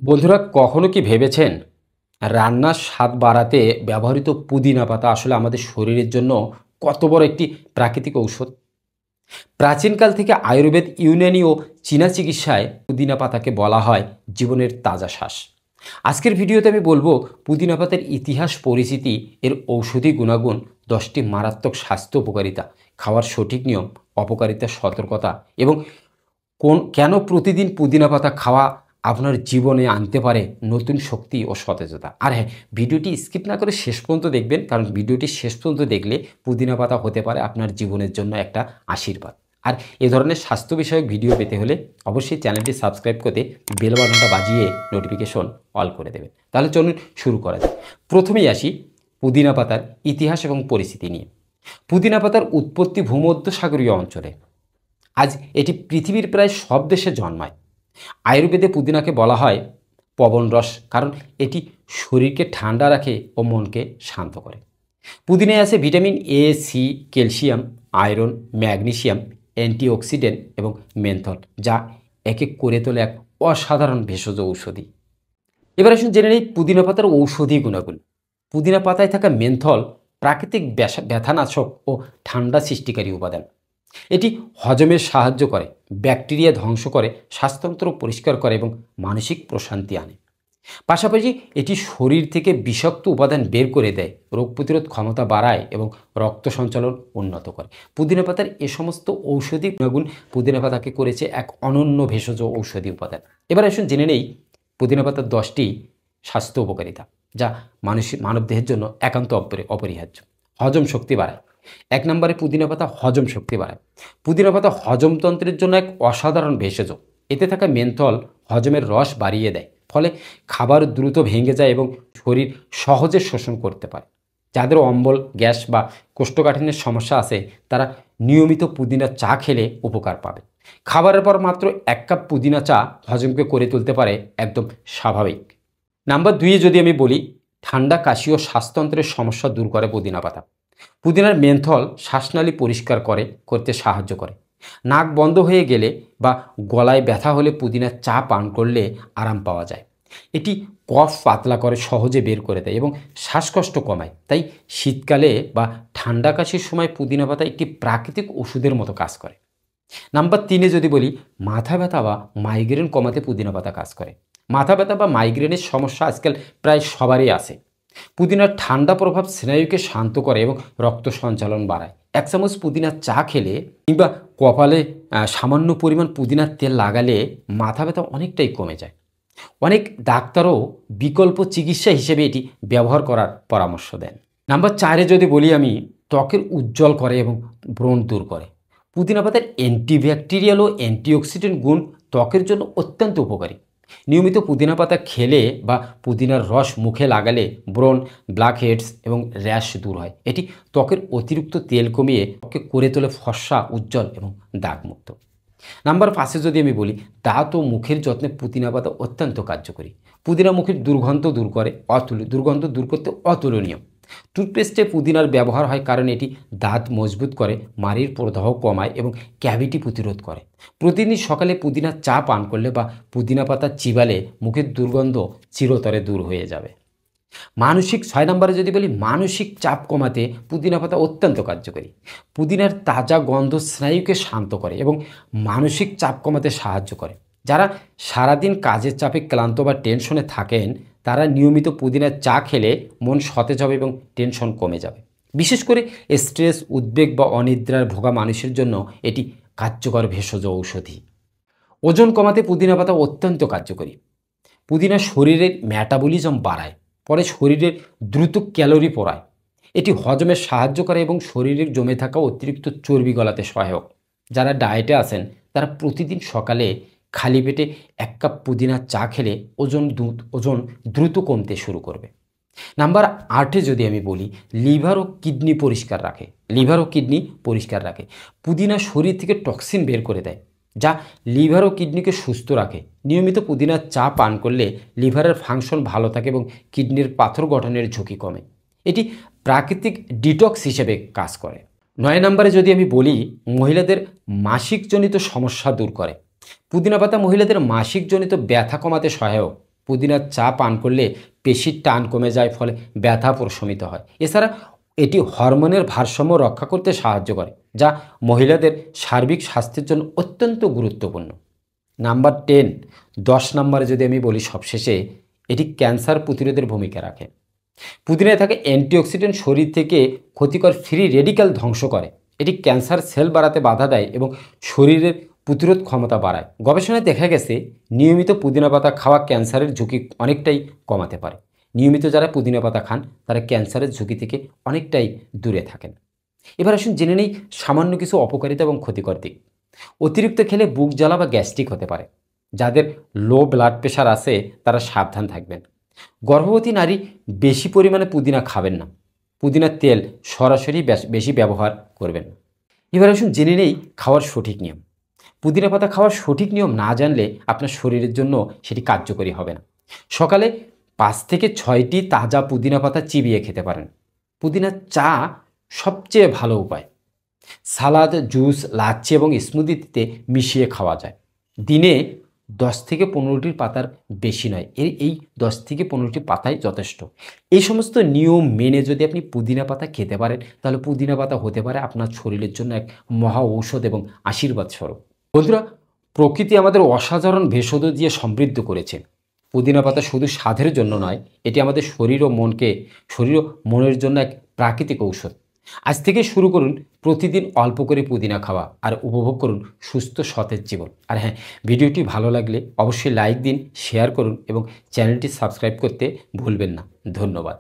বন্ধুরা কখনো কি ভেবেছেন রান্নার স্বাদ বাড়াতে ব্যবহৃত পুদিনা পাতা আসলে আমাদের শরীরের জন্য কত বড় একটি প্রাকৃতিক ঔষধ। প্রাচীনকাল থেকে আয়ুর্বেদ, ইউনানি ও চীনা চিকিৎসায় পুদিনা পাতাকে বলা হয় জীবনের তাজা শ্বাস। আজকের ভিডিওতে আমি বলবো পুদিনা পাতার ইতিহাস, পরিচিতি, এর ঔষধি গুণাগুণ, 10টি মারাত্মক স্বাস্থ্য উপকারিতা, খাওয়ার সঠিক নিয়ম, অপকারিতার সতর্কতা এবং কেন প্রতিদিন পুদিনা পাতা খাওয়া আপনার জীবনে আনতে পারে নতুন শক্তি ও সতেজতা। আর হ্যাঁ, ভিডিওটি স্কিপ না করে শেষ পর্যন্ত দেখবেন, কারণ ভিডিওটি শেষ পর্যন্ত দেখলে পুদিনা পাতা হতে পারে আপনার জীবনের জন্য একটা আশীর্বাদ। আর এ ধরনের স্বাস্থ্য বিষয়ক ভিডিও পেতে হলে অবশ্যই চ্যানেলটি সাবস্ক্রাইব করতে বেল বাটনটা বাজিয়ে নোটিফিকেশন অল করে দেবেন। তাহলে চলুন শুরু করা যাক। প্রথমেই আসি পুদিনা পাতার ইতিহাস এবং পরিস্থিতি নিয়ে। পুদিনা পাতার উৎপত্তি ভূমধ্যসাগরীয় অঞ্চলে। আজ এটি পৃথিবীর প্রায় সব দেশে জন্মায়। আয়ুর্বেদে পুদিনাকে বলা হয় পবন রস, কারণ এটি শরীরকে ঠান্ডা রাখে ও মনকে শান্ত করে। পুদিনায় আছে vitamin A, C, calcium, iron, magnesium, antioxidant এবং মেন্থল, যা একে করে তোলে এক অসাধারণ ভেষজ ঔষধি। এবার আসুন জেনে নেই পুদিনা পাতার ঔষধি গুণাগুণ। পুদিনা পাতায় থাকা মেন্থল প্রাকৃতিক ব্যথানাশক ও ঠান্ডা সৃষ্টিকারী উপাদান। এটি হজমে সাহায্য করে, ব্যাকটেরিয়া ধ্বংস করে, শ্বাসতন্ত্র পরিষ্কার করে এবং মানসিক প্রশান্তি আনে। পাশাপাশি এটি শরীর থেকে বিষাক্ত উপাদান বের করে দেয়, রোগ প্রতিরোধ ক্ষমতা বাড়ায় এবং রক্ত সঞ্চালন উন্নত করে। পুদিনা পাতার এ সমস্ত ঔষধি গুণাগুণ পুদিনা পাতাকে করেছে এক অনন্য ভেষজ ঔষধি উপাদান। এবার আসুন জেনে নেই পুদিনা পাতার 10টি স্বাস্থ্য উপকারিতা, যা মানবদেহের জন্য একান্ত অপরিহার্য। হজম শক্তি বাড়ায়। 1 নম্বরে পুদিনা পাতা হজম শক্তি বাড়ায়। পুদিনা পাতা হজমতন্ত্রের জন্য এক অসাধারণ ভেষজ। এতে থাকা মেন্থল হজমের রস বাড়িয়ে দেয়, ফলে খাবার দ্রুত ভেঙে যায় এবং শরীর সহজে শোষণ করতে পারে। যাদের অম্বল, গ্যাস বা কোষ্ঠকাঠিন্যের সমস্যা আছে, তারা নিয়মিত পুদিনা চা খেলে উপকার পাবে। খাবারের পর মাত্র 1 কাপ পুদিনা চা হজমকে করে তুলতে পারে একদম স্বাভাবিক। নাম্বার 2 যদি আমি বলি, ঠান্ডা, কাশি ও শ্বাসতন্ত্রের সমস্যা দূর করে পুদিনা পাতা। পুদিনার মেন্থল শ্বাসনালী পরিষ্কার করতে সাহায্য করে। নাক বন্ধ হয়ে গেলে বা গলায় ব্যথা হলে পুদিনার চা পান করলে আরাম পাওয়া যায়। এটি কফ পাতলা করে, সহজে বের করে দেয় এবং শ্বাসকষ্ট কমায়। তাই শীতকালে বা ঠান্ডা কাশির সময় পুদিনা পাতা একটি প্রাকৃতিক ওষুধের মতো কাজ করে। নাম্বার 3 যদি বলি, মাথা ব্যথা বা মাইগ্রেন কমাতে পুদিনা পাতা কাজ করে। মাথা ব্যথা বা মাইগ্রেনের সমস্যা আজকাল প্রায় সবারই আছে। পুদিনার ঠান্ডা প্রভাব স্নায়ুকে শান্ত করে এবং রক্ত সঞ্চালন বাড়ায়। 1 চামচ পুদিনার চা খেলে কিংবা কপালে সামান্য পরিমাণ পুদিনার তেল লাগালে মাথা ব্যথা অনেকটাই কমে যায়। অনেক ডাক্তারও বিকল্প চিকিৎসা হিসেবে এটি ব্যবহার করার পরামর্শ দেন। নাম্বার 4 যদি বলি আমি, ত্বকের উজ্জ্বল করে এবং ব্রণ দূর করে। পুদিনা পাতার অ্যান্টিব্যাকটেরিয়াল ও অ্যান্টিঅক্সিডেন্ট গুণ ত্বকের জন্য অত্যন্ত উপকারী। নিয়মিত পুদিনা পাতা খেলে বা পুদিনার রস মুখে লাগালে ব্রণ, ব্ল্যাক হেডস এবং র্যাশ দূর হয়। এটি ত্বকের অতিরিক্ত তেল কমিয়ে ত্বককে করে তোলে ফর্সা, উজ্জ্বল এবং দাগমুক্ত। নাম্বার 5 যদি আমি বলি, দাঁত ও মুখের যত্নে পুদিনা পাতা অত্যন্ত কার্যকরী। পুদিনা মুখের দুর্গন্ধ দূর করতে অতুলনীয়। টুথপেস্টে পুদিনার ব্যবহার হয় কারণ এটি দাঁত মজবুত করে, মাড়ির প্রদাহ কমায় এবং ক্যাভিটি প্রতিরোধ করে। প্রতিদিন সকালে পুদিনা চা পান করলে বা পুদিনা পাতা চিবালে মুখের দুর্গন্ধ চিরতরে দূর হয়ে যাবে। 6 নম্বরে যদি বলি, মানসিক চাপ কমাতে পুদিনা পাতা অত্যন্ত কার্যকরী। পুদিনার তাজা গন্ধ স্নায়ুকে শান্ত করে এবং মানসিক চাপ কমাতে সাহায্য করে। যারা সারাদিন কাজের চাপে ক্লান্ত বা টেনশনে থাকেন, তারা নিয়মিত পুদিনার চা খেলে মন সতেজ হবে এবং টেনশন কমে যাবে। বিশেষ করে স্ট্রেস, উদ্বেগ বা অনিদ্রার ভোগা মানুষের জন্য এটি কার্যকর ভেষজ ঔষধি। ওজন কমাতে পুদিনা পাতা অত্যন্ত কার্যকরী। পুদিনা শরীরের মেটাবলিজম বাড়ায়, পরে শরীরের দ্রুত ক্যালোরি পোড়ায়। এটি হজমে সাহায্য করে এবং শরীরের জমে থাকা অতিরিক্ত চর্বি গলাতে সহায়ক। যারা ডায়েটে আছেন, তারা প্রতিদিন সকালে খালি পেটে 1 কাপ পুদিনার চা খেলে ওজন দ্রুত কমতে শুরু করবে। নাম্বার 8 যদি আমি বলি, লিভার ও কিডনি পরিষ্কার রাখে। পুদিনা শরীর থেকে টক্সিন বের করে দেয়, যা লিভার ও কিডনিকে সুস্থ রাখে। নিয়মিত পুদিনার চা পান করলে লিভারের ফাংশন ভালো থাকে এবং কিডনির পাথর গঠনের ঝুঁকি কমে। এটি প্রাকৃতিক ডিটক্স হিসেবে কাজ করে। 9 নম্বরে যদি আমি বলি, মহিলাদের মাসিকজনিত সমস্যা দূর করে। পুদিনা পাতা মহিলাদের মাসিকজনিত ব্যথা কমাতে সহায়ক। পুদিনার চা পান করলে পেশির টান কমে যায়, ফলে ব্যথা প্রশমিত হয়। এছাড়া এটি হরমোনের ভারসাম্য রক্ষা করতে সাহায্য করে, যা মহিলাদের সার্বিক স্বাস্থ্যের জন্য অত্যন্ত গুরুত্বপূর্ণ। নাম্বার 10, 10 নম্বরে যদি আমি বলি সবশেষে, এটি ক্যান্সার প্রতিরোধের ভূমিকা রাখে। পুদিনায় থাকে অ্যান্টিঅক্সিডেন্ট শরীর থেকে ক্ষতিকর ফ্রি রেডিক্যাল ধ্বংস করে। এটি ক্যান্সার সেল বাড়াতে বাধা দেয় এবং শরীরের প্রতিরোধ ক্ষমতা বাড়ায়। গবেষণায় দেখা গেছে নিয়মিত পুদিনা পাতা খাওয়া ক্যান্সারের ঝুঁকি অনেকটাই কমাতে পারে। নিয়মিত যারা পুদিনা পাতা খান তারা ক্যান্সারের ঝুঁকি থেকে অনেকটাই দূরে থাকেন। এবার আসুন জেনে নেই সামান্য কিছু অপকারিতা এবং ক্ষতিকর দিক। অতিরিক্ত খেলে বুক জ্বালা বা গ্যাস্ট্রিক হতে পারে। যাদের লো ব্লাড প্রেশার আছে তারা সাবধান থাকবেন। গর্ভবতী নারী বেশি পরিমাণে পুদিনা খাবেন না। পুদিনার তেল সরাসরি বেশি ব্যবহার করবেন না। এবার আসুন জেনে নেই খাওয়ার সঠিক নিয়ম। পুদিনা পাতা খাওয়ার সঠিক নিয়ম না জানলে আপনার শরীরের জন্য সেটি কার্যকরী হবে না। সকালে 5 থেকে 6টি তাজা পুদিনা পাতা চিবিয়ে খেতে পারেন। পুদিনার চা সবচেয়ে ভালো উপায়। সালাদ, জুস, লাচ্ছি এবং স্মুদিতে মিশিয়ে খাওয়া যায়। দিনে 10 থেকে 15টির পাতার বেশি নয়, এই 10 থেকে 15টি পাতাই যথেষ্ট। এই সমস্ত নিয়ম মেনে যদি আপনি পুদিনা পাতা খেতে পারেন, তাহলে পুদিনা পাতা হতে পারে আপনার শরীরের জন্য এক মহা ঔষধ এবং আশীর্বাদ স্বরূপ। বন্ধুরা, প্রকৃতি আমাদের অসাধারণ ভেষজ দিয়ে সমৃদ্ধ করেছে। পুদিনা পাতা শুধু স্বাদের জন্য নয়, এটি আমাদের শরীর ও মনের জন্য এক প্রাকৃতিক ঔষধ। আজ থেকে শুরু করুন প্রতিদিন অল্প করে পুদিনা খাওয়া আর উপভোগ করুন সুস্থ সতেজ জীবন। আর হ্যাঁ, ভিডিওটি ভালো লাগলে অবশ্যই লাইক দিন, শেয়ার করুন এবং চ্যানেলটি সাবস্ক্রাইব করতে ভুলবেন না। ধন্যবাদ।